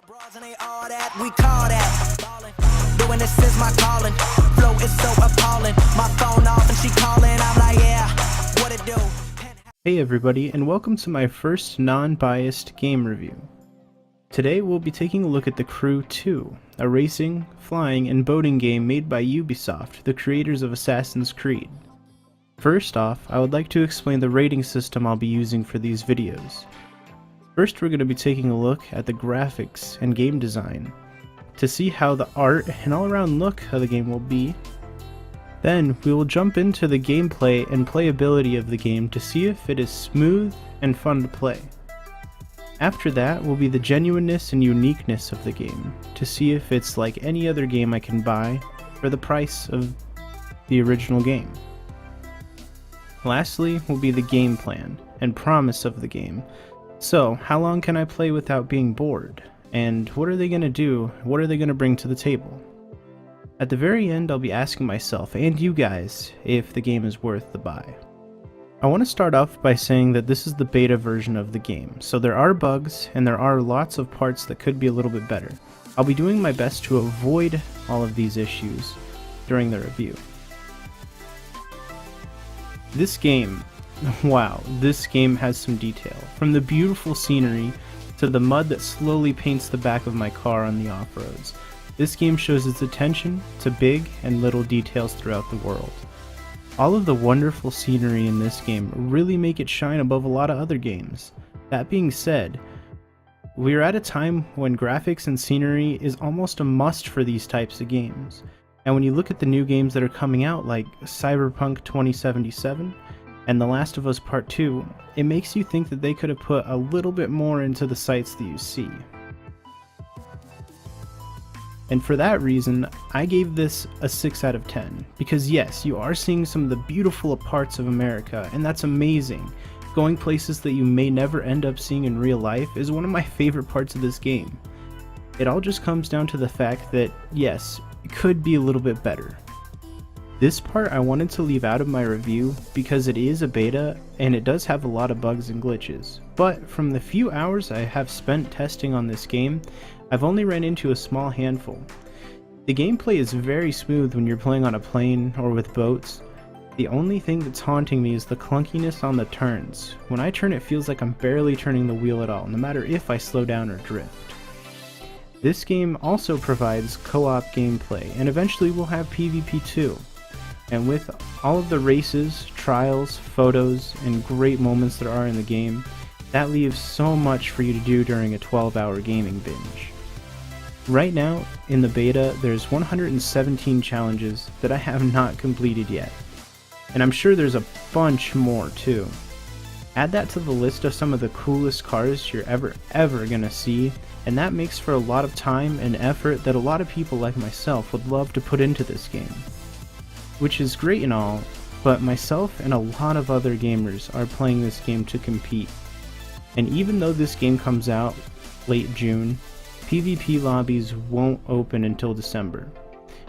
Bras and they all that, we call that ballin'. Doing this is my calling. Flow is so appalling. My phone off and she calling. I'm like, yeah, what it do? Hey everybody, and welcome to my first non-biased game review. Today we'll be taking a look at The Crew 2, a racing, flying, and boating game made by Ubisoft, the creators of Assassin's Creed. First off, I would like to explain the rating system I'll be using for these videos. First, we're going to be taking a look at the graphics and game design to see how the art and all-around look of the game will be. Then, we will jump into the gameplay and playability of the game to see if it is smooth and fun to play. After that will be the genuineness and uniqueness of the game, to see if it's like any other game I can buy for the price of the original game. Lastly will be the game plan and promise of the game. So, how long can I play without being bored? And what are they going to do? What are they going to bring to the table? At the very end, I'll be asking myself and you guys if the game is worth the buy. I want to start off by saying that this is the beta version of the game, so there are bugs and there are lots of parts that could be a little bit better. I'll be doing my best to avoid all of these issues during the review. This game, wow, this game has some detail. From the beautiful scenery to the mud that slowly paints the back of my car on the off-roads. This game shows its attention to big and little details throughout the world. All of the wonderful scenery in this game really make it shine above a lot of other games. That being said, we're at a time when graphics and scenery is almost a must for these types of games. And when you look at the new games that are coming out like Cyberpunk 2077 and The Last of Us Part 2, it makes you think that they could have put a little bit more into the sights that you see. And for that reason, I gave this a 6 out of 10, because yes, you are seeing some of the beautiful parts of America, and that's amazing. Going places that you may never end up seeing in real life is one of my favorite parts of this game. It all just comes down to the fact that, yes, it could be a little bit better. This part I wanted to leave out of my review because it is a beta and it does have a lot of bugs and glitches, but from the few hours I have spent testing on this game, I've only ran into a small handful. The gameplay is very smooth when you're playing on a plane or with boats. The only thing that's haunting me is the clunkiness on the turns. When I turn, it feels like I'm barely turning the wheel at all, no matter if I slow down or drift. This game also provides co-op gameplay, and eventually we'll have PvP too. And with all of the races, trials, photos, and great moments that are in the game, that leaves so much for you to do during a 12-hour gaming binge. Right now, in the beta, there's 117 challenges that I have not completed yet. And I'm sure there's a bunch more too. Add that to the list of some of the coolest cars you're ever gonna see, and that makes for a lot of time and effort that a lot of people like myself would love to put into this game. Which is great and all, but myself and a lot of other gamers are playing this game to compete. And even though this game comes out late June, PvP lobbies won't open until December.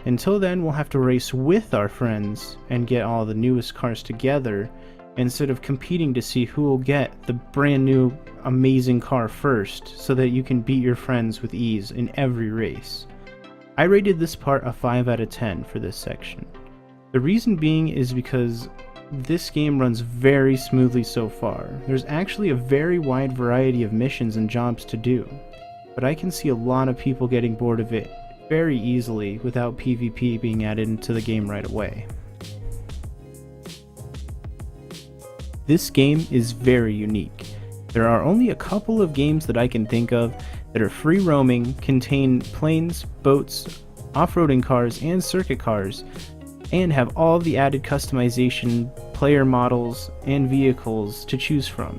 Until then, we'll have to race with our friends and get all the newest cars together instead of competing to see who will get the brand new amazing car first so that you can beat your friends with ease in every race. I rated this part a 5 out of 10 for this section. The reason being is because this game runs very smoothly so far. There's actually a very wide variety of missions and jobs to do, but I can see a lot of people getting bored of it very easily without PvP being added into the game right away. This game is very unique. There are only a couple of games that I can think of that are free roaming, contain planes, boats, off-roading cars, and circuit cars, and have all the added customization, player models, and vehicles to choose from.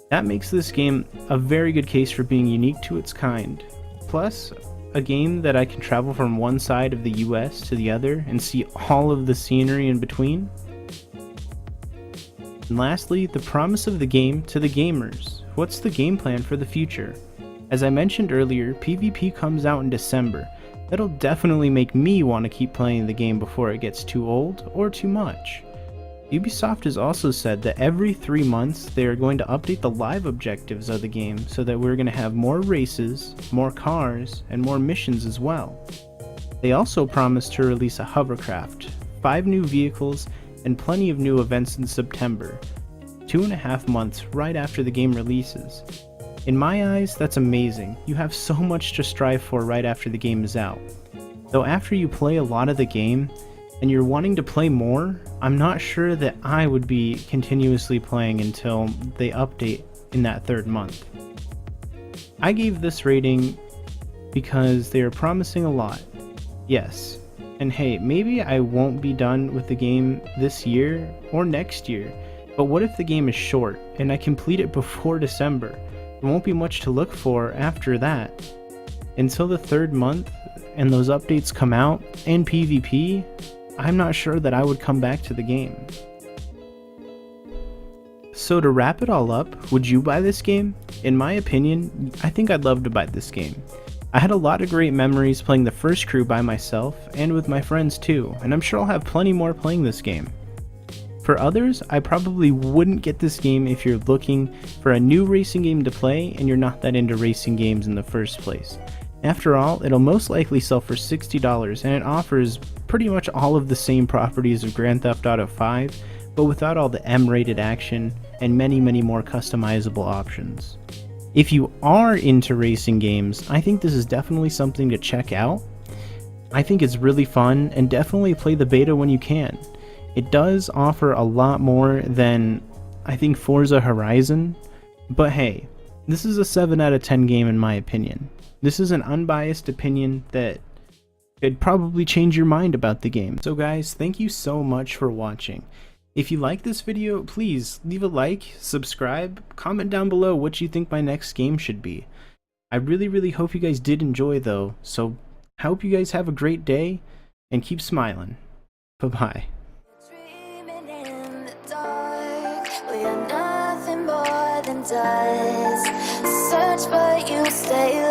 That makes this game a very good case for being unique to its kind. Plus, a game that I can travel from one side of the US to the other and see all of the scenery in between. And lastly, the promise of the game to the gamers. What's the game plan for the future? As I mentioned earlier, PvP comes out in December. That'll definitely make me want to keep playing the game before it gets too old or too much. Ubisoft has also said that every 3 months they are going to update the live objectives of the game so that we're going to have more races, more cars, and more missions as well. They also promised to release a hovercraft, 5 new vehicles, and plenty of new events in September, 2.5 months right after the game releases. In my eyes, that's amazing. You have so much to strive for right after the game is out. Though after you play a lot of the game, and you're wanting to play more, I'm not sure that I would be continuously playing until they update in that 3rd month. I gave this rating because they are promising a lot. Yes, and hey, maybe I won't be done with the game this year or next year, but what if the game is short and I complete it before December? There won't be much to look for after that. Until the 3rd month and those updates come out and PvP, I'm not sure that I would come back to the game. So to wrap it all up, would you buy this game? In my opinion, I think I'd love to buy this game. I had a lot of great memories playing the first crew by myself and with my friends too, and I'm sure I'll have plenty more playing this game. For others, I probably wouldn't get this game if you're looking for a new racing game to play and you're not that into racing games in the first place. After all, it'll most likely sell for $60 and it offers pretty much all of the same properties of Grand Theft Auto 5, but without all the M-rated action and many more customizable options. If you are into racing games, I think this is definitely something to check out. I think it's really fun, and definitely play the beta when you can. It does offer a lot more than, I think, Forza Horizon, but hey, this is a 7 out of 10 game in my opinion. This is an unbiased opinion that could probably change your mind about the game. So guys, thank you so much for watching. If you like this video, please leave a like, subscribe, comment down below what you think my next game should be. I really hope you guys did enjoy though, so I hope you guys have a great day, and keep smiling. Bye-bye. Dreaming in the dark, we are nothing more than dust. Search but you stay